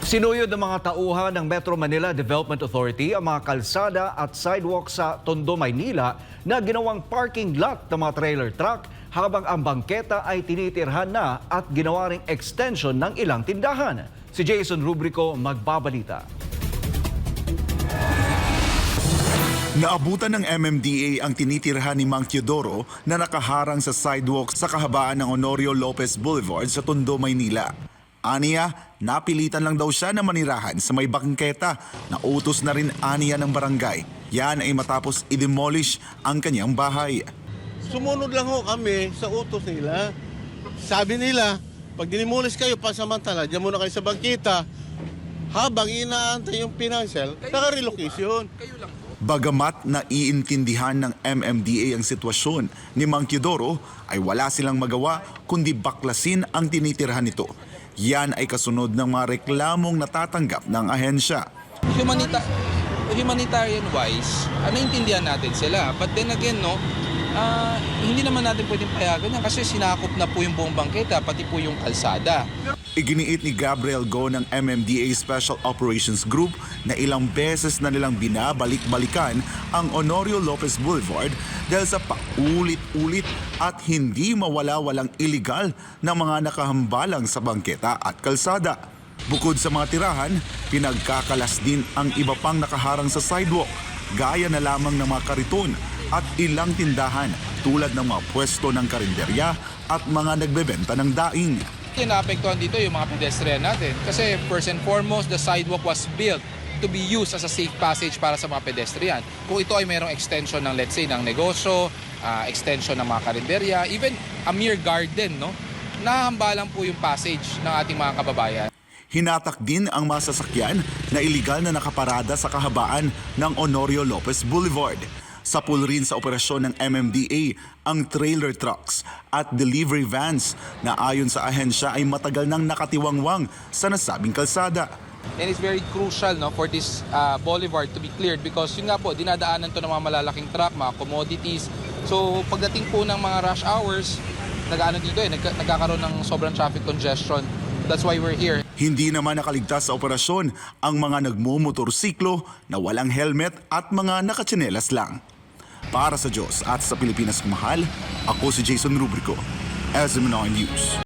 Sinuyod ng mga tauhan ng Metro Manila Development Authority ang mga kalsada at sidewalk sa Tondo, Maynila na ginawang parking lot ng mga trailer truck habang ang bangketa ay tinitirhan na at ginawa ring extension ng ilang tindahan. Si Jason Rubrico magbabalita. Naabutan ng MMDA ang tinitirhan ni Mang Teodoro na nakaharang sa sidewalk sa kahabaan ng Honorio Lopez Boulevard sa Tondo, Maynila. Aniya, napilitan lang daw siya na manirahan sa may bangketa na utos na rin aniya ng barangay. Yan ay matapos i-demolish ang kanyang bahay. Sumunod lang ho kami sa utos nila. Sabi nila, pag dinimulis kayo pasamantala, diyan muna kayo sa bangkita. Habang inaantay yung financial, naka-relocation. Bagamat naiintindihan ng MMDA ang sitwasyon ni Mang Teodoro, ay wala silang magawa kundi baklasin ang tinitirhan nito. Yan ay kasunod ng mga reklamong natatanggap ng ahensya. Humanitarian wise, naiintindihan natin sila. But then again, hindi naman natin pwedeng payagan yan kasi sinakop na po yung buong bangketa, pati po yung kalsada. Iginiit ni Gabriel Go ng MMDA Special Operations Group na ilang beses na nilang binabalik-balikan ang Honorio Lopez Boulevard dahil sa paulit-ulit at hindi mawala-walang iligal na mga nakahambalang sa bangketa at kalsada. Bukod sa mga tirahan, pinagkakalas din ang iba pang nakaharang sa sidewalk, gaya na lamang ng mga kariton at ilang tindahan tulad ng mga pwesto ng karinderya at mga nagbebenta ng daing. Naapektuhan dito yung mga pedestrian natin kasi first and foremost, the sidewalk was built to be used as a safe passage para sa mga pedestrian. Kung ito ay mayroong extension ng, let's say, ng negosyo, extension ng mga karinderya, even a mere garden, nahambalan po yung passage ng ating mga kababayan. Hinatak din ang mga sasakyan na iligal na nakaparada sa kahabaan ng Honorio Lopez Boulevard. Sapul rin sa operasyon ng MMDA ang trailer trucks at delivery vans na ayon sa ahensya ay matagal nang nakatiwangwang sa nasabing kalsada. And it's very crucial for this boulevard to be cleared because yun nga po, dinadaanan to ng mga malalaking truck, mga commodities. So pagdating po ng mga rush hours, nagkakaroon ng sobrang traffic congestion. That's why we're here. Hindi naman nakaligtas sa operasyon ang mga nagmumotorsiklo na walang helmet at mga nakatsinelas lang. Para sa Diyos at sa Pilipinas kumahal, ako si Jason Rubrico, SM9 News.